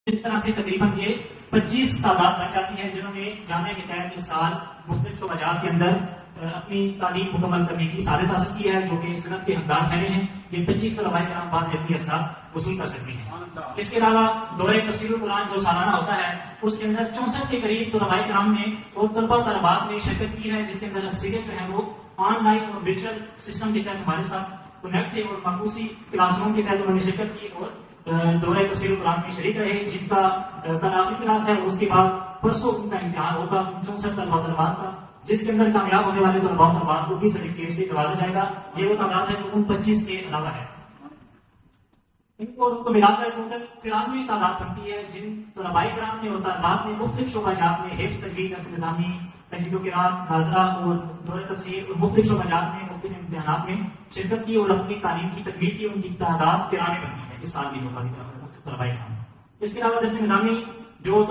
اس طرح سے تقریباً یہ 25 تعداد بن جاتی ہے جنہوں نے جامعہ کے تحت اس سال مختلف شعبات کے اندر اپنی تعلیم مکمل کرنے کی سعادت حاصل کی ہے، جو کہ صنعت کے حقدار ٹھہرے ہیں۔ یہ 25 طلباء کرام بعد میں اپنی اسناد وصول کر سکتے ہیں۔ اس کے علاوہ دورہ تفسیر القرآن جو سالانہ ہوتا ہے اس کے اندر 64 کے قریب طلباء کرام نے اور طلباء و طالبات نے شرکت کی ہے، جس کے اندر اکثریت جو ہے وہ آن لائن اور ورچوئل سسٹم کے تحت ہمارے ساتھ کنیکٹ تھے اور معکوسی کلاس روم کے تحت انہوں نے شرکت کی اور دورہ تفسیر القرآن میں شریک رہے، جن کا کل آخری کلاس ہے۔ اس کے بعد پرسوں ان کا امتحان ہوگا 64 طلباء طلبات کا، جس کے اندر کامیاب ہونے والے طلباء طلبات کو بھی سرٹیفکیٹ سے نوازا جائے گا۔ یہ وہ تعداد ہے جو ان 25 کے علاوہ ہے۔ ان کو ملا کر ٹوٹل 93 تعداد بنتی ہے، جن طلباء کرام نے اور طالبات نے مختلف شعبات میں حفظ، تجوید، درس نظامی، تجوید و قرات، ناظرہ اور دورہ تفسیر اور مختلف شعبات میں مختلف امتحانات میں شرکت کی اور اپنی تعلیم کی تکمیل کی۔ ان کی تعداد 93 بنتی ہے اس سال کی جو طلباء کرام۔ اس کے علاوہ درس نظامی جو